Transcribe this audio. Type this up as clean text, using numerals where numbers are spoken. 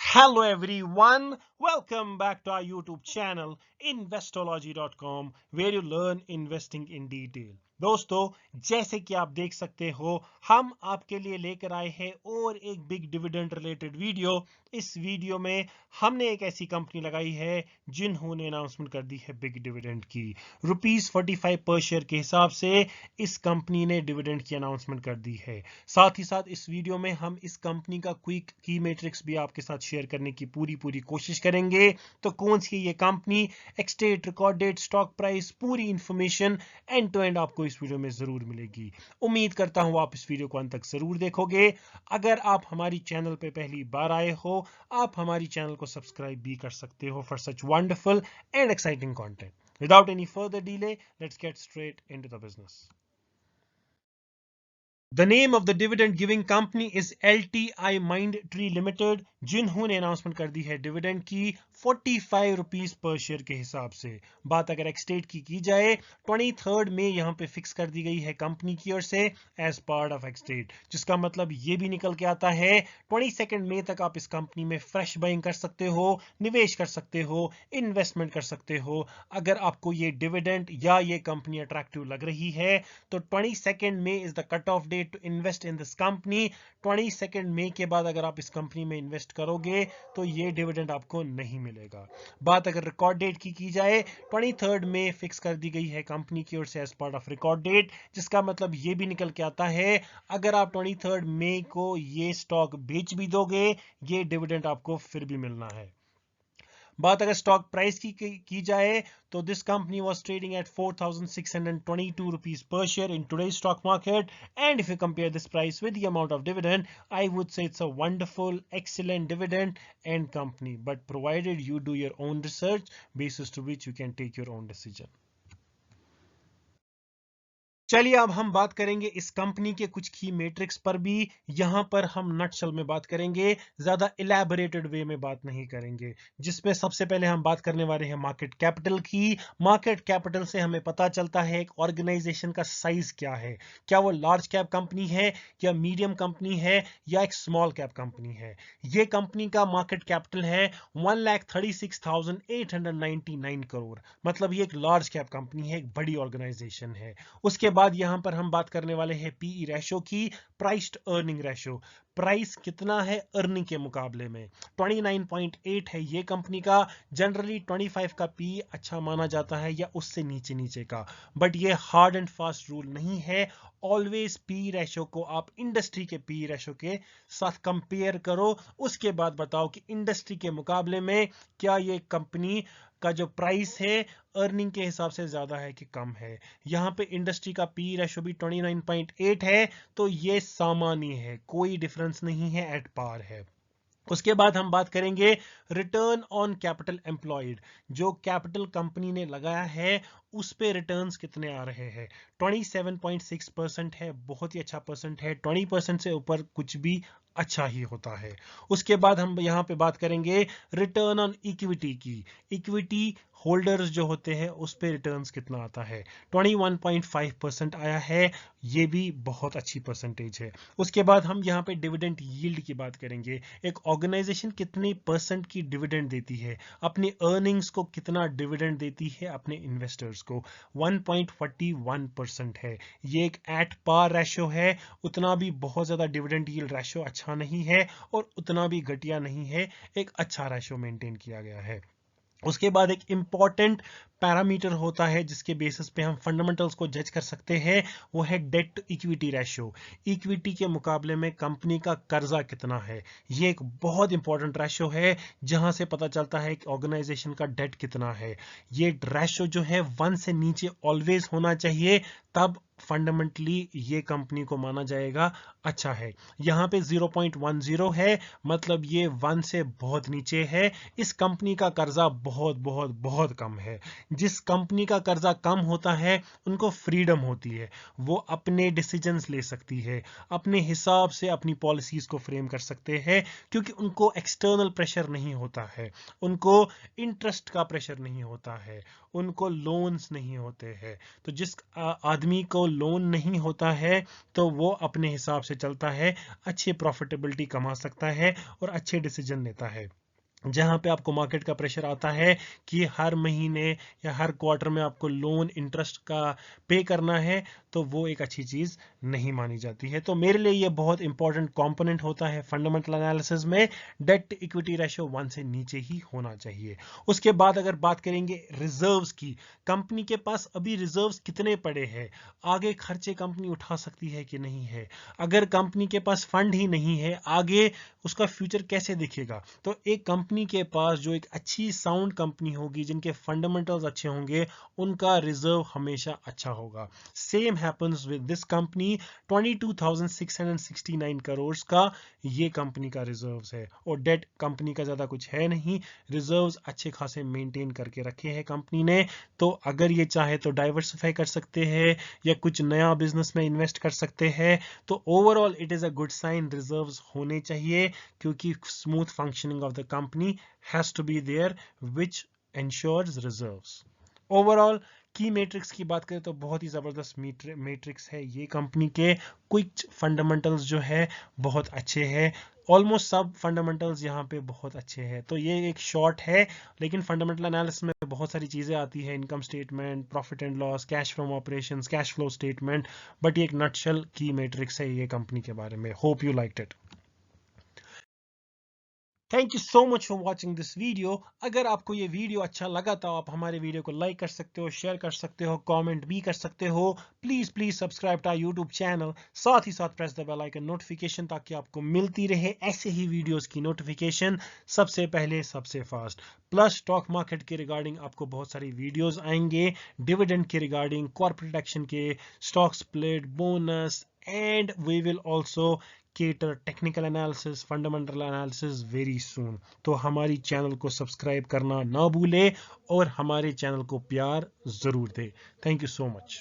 Hello everyone, welcome back to our YouTube channel investology.com where you learn investing in detail। दोस्तों, जैसे कि आप देख सकते हो, हम आपके लिए लेकर आए हैं और एक बिग डिविडेंड रिलेटेड वीडियो। इस वीडियो में हमने एक ऐसी कंपनी लगाई है जिन्होंने अनाउंसमेंट कर दी है बिग डिविडेंड की। ₹45 पर शेयर के हिसाब से इस कंपनी ने डिविडेंड की अनाउंसमेंट कर दी है। साथ ही साथ इस वीडियो में हम इस कंपनी का क्विक की मैट्रिक्स भी आपके साथ शेयर करने की पूरी कोशिश करेंगे। तो कौन सी ये company, ex date, record date, stock price, पूरी इंफॉर्मेशन एंड टू एंड आपको इस वीडियो में जरूर मिलेगी। उम्मीद करता हूं आप इस वीडियो को अंत तक जरूर देखोगे। अगर आप हमारी चैनल पे पहली बार आए हो, आप हमारी चैनल को सब्सक्राइब भी कर सकते हो for such wonderful and exciting content. Without any further delay, let's get straight into the business. The name of the dividend giving company is LTI Mindtree Limited, जिन्होंने अनाउंसमेंट कर दी है डिविडेंड की ₹45 पर शेयर के हिसाब से। बात अगर एक्सटेट की जाए, 23 मई यहाँ पे फिक्स कर दी गई है कंपनी की ओर से एज पार्ट ऑफ एक्सटेट, जिसका मतलब ये भी निकल के आता है 22 मई तक आप इस कंपनी में फ्रेश बाइंग कर सकते हो, निवेश कर सकते हो, इन्वेस्टमेंट कर सकते हो। अगर आपको ये डिविडेंड या ये कंपनी अट्रैक्टिव लग रही है तो 22 मई is the cut off date to invest in this company. 22 मई के बाद अगर आप इस कंपनी में इन्वेस्ट करोगे तो ये डिविडेंड आपको नहीं मिलेगा। बात अगर रिकॉर्ड डेट की जाए, 23 मई फिक्स कर दी गई है कंपनी की ओर से as part of record date, जिसका मतलब ये भी निकल के आता है अगर आप 23 मई को ये स्टॉक बेच भी दोगे, ये डिविडेंड आपको फिर भी मिलना है। बात अगर स्टॉक प्राइस की जाए तो this company was trading at ₹4,622 per share in today's stock market, and if you compare this price with the amount of dividend, I would say it's a wonderful, excellent dividend and company, but provided you do your own research basis to which you can take your own decision। चलिए अब हम बात करेंगे इस company के कुछ की matrix पर भी। यहां पर हम नटशल में बात करेंगे, ज्यादा इलैबोरेटेड वे में बात नहीं करेंगे। जिसमें सबसे पहले हम बात करने वाले हैं मार्केट कैपिटल की। मार्केट कैपिटल से हमें पता चलता है एक ऑर्गेनाइजेशन का साइज क्या है, क्या वो लार्ज कैप कंपनी है या मीडियम कंपनी है या एक स्मॉल कैप कंपनी है। ये कंपनी का मार्केट कैपिटल है 1,36,899 करोड़, मतलब ये एक लार्ज कैप कंपनी है, एक बड़ी ऑर्गेनाइजेशन है। उसके बाद यहां पर हम बात करने वाले हैं पीई रेशो की, price to earning ratio. Price कितना है अर्निंग के मुकाबले में, 29.8 है ये कंपनी का। जनरली 25 का पी अच्छा माना जाता है या उससे नीचे नीचे का, बट ये हार्ड एंड फास्ट रूल नहीं है। ऑलवेज पी रेशो को आप इंडस्ट्री के पी रेशो के साथ कंपेयर करो, उसके बाद बताओ कि इंडस्ट्री के मुकाबले में क्या ये कंपनी का जो प्राइस है अर्निंग के हिसाब से ज्यादा है कि कम है। यहाँ पे इंडस्ट्री का पी रेशो भी 29.8 है, तो ये सामान्य है, कोई डिफरेंस नहीं है, एट पार है। उसके बाद हम बात करेंगे रिटर्न ऑन कैपिटल एम्प्लॉयड। जो कैपिटल कंपनी ने लगाया है उस पे रिटर्न्स कितने आ रहे हैं। 27.6% है, बहुत ही अच्छा परसेंट है। 20% से ऊपर कुछ भी अच्छा ही होता है। उसके बाद हम यहाँ पे बात करेंगे रिटर्न ऑन इक्विटी की। इक्विटी होल्डर्स जो होते हैं उस पे रिटर्न्स कितना आता है, 21.5% आया है, ये भी बहुत अच्छी परसेंटेज है। उसके बाद हम यहाँ पे डिविडेंड यील्ड की बात करेंगे। एक ऑर्गेनाइजेशन कितनी परसेंट की डिविडेंड देती है, अपनी अर्निंग्स को कितना डिविडेंड देती है अपने इन्वेस्टर्स को, 1.41% है। ये एक एट पार रेशो है, उतना भी बहुत ज्यादा डिविडेंड यील्ड रेशो अच्छा नहीं है और उतना भी घटिया नहीं है, एक अच्छा रेशो मेंटेन किया गया है। उसके बाद एक इंपॉर्टेंट पैरामीटर होता है जिसके बेसिस पे हम फंडामेंटल्स को जज कर सकते हैं, वो है debt to equity ratio. Equity के मुकाबले में कंपनी का कर्जा कितना है, ये एक बहुत इंपॉर्टेंट रेशियो है जहां से पता चलता है कि ऑर्गेनाइजेशन का डेट कितना है। ये रेशियो जो है 1 से नीचे ऑलवेज होना चाहिए, तब फंडामेंटली ये कंपनी को माना जाएगा अच्छा है। यहाँ पे 0.10 है, मतलब ये 1 से बहुत नीचे है। इस कंपनी का कर्जा बहुत बहुत बहुत कम है। जिस कंपनी का कर्जा कम होता है उनको फ्रीडम होती है, वो अपने डिसीजंस ले सकती है, अपने हिसाब से अपनी पॉलिसीज को फ्रेम कर सकते हैं, क्योंकि उनको एक्सटर्नल प्रेशर नहीं होता है, उनको इंटरेस्ट का प्रेशर नहीं होता है, उनको लोन्स नहीं होते हैं। तो जिस आदमी को लोन नहीं होता है तो वो अपने हिसाब से चलता है, अच्छी प्रॉफिटेबिलिटी कमा सकता है और अच्छे डिसीजन लेता है। जहां पे आपको मार्केट का प्रेशर आता है कि हर महीने या हर क्वार्टर में आपको लोन इंटरेस्ट का पे करना है, तो वो एक अच्छी चीज नहीं मानी जाती है। तो मेरे लिए ये बहुत इंपॉर्टेंट कंपोनेंट होता है फंडामेंटल एनालिसिस में। डेट इक्विटी रेशियो 1 से नीचे ही होना चाहिए। उसके बाद अगर बात करेंगे रिजर्व्स की, कंपनी के पास अभी रिजर्व्स कितने पड़े हैं, आगे खर्चे कंपनी उठा सकती है कि नहीं है। अगर कंपनी के पास फंड ही नहीं है, आगे उसका फ्यूचर कैसे दिखेगा। तो एक कंपनी के पास जो एक अच्छी साउंड कंपनी होगी, जिनके फंडामेंटल्स अच्छे होंगे, उनका रिजर्व हमेशा अच्छा होगा। Same happens with this company. 22,669 crore का ये कंपनी का रिजर्व्स है और डेट कंपनी का ज्यादा कुछ है नहीं, रिजर्व्स अच्छे खासे मेंटेन करके रखे हैं कंपनी ने। तो अगर ये चाहे तो डाइवर्सिफाई कर सकते हैं या कुछ नया बिजनेस में इन्वेस्ट कर सकते हैं। तो overall it is a good sign, reserves होने चाहिए, क्योंकि smooth functioning of the company has to be there which ensures reserves. Overall की मैट्रिक्स की बात करें तो बहुत ही जबरदस्त मैट्रिक्स है ये कंपनी के। कुछ फंडामेंटल्स जो है बहुत अच्छे हैं, ऑलमोस्ट सब फंडामेंटल्स यहाँ पे बहुत अच्छे हैं। तो ये एक शॉर्ट है, लेकिन फंडामेंटल एनालिसिस में बहुत सारी चीजें आती है, income statement, profit and loss, cash from operations, cash flow statement. But ये एक नटशेल की मैट्रिक्स है ये कंपनी के बारे में। Hope you liked it. Thank you so much for watching this video. अगर आपको ये वीडियो अच्छा लगा तो आप हमारे वीडियो को लाइक कर सकते हो, शेयर कर सकते हो, कमेंट भी कर सकते हो। Please subscribe to our YouTube channel. साथ ही साथ press the bell icon notification, ताकि आपको मिलती रहे ऐसे ही वीडियोस की नोटिफिकेशन सबसे पहले, सबसे फास्ट। प्लस स्टॉक मार्केट के रिगार्डिंग आपको बहुत सारी वीडियोस आएंगे, डिविडेंड के रिगार्डिंग, कॉर्पोरेट एक्शन के, stock split, bonus, and we will also cater technical analysis, fundamental analysis very soon. तो हमारी चैनल को सब्सक्राइब करना ना भूले और हमारे चैनल को प्यार जरूर दे। Thank you so much.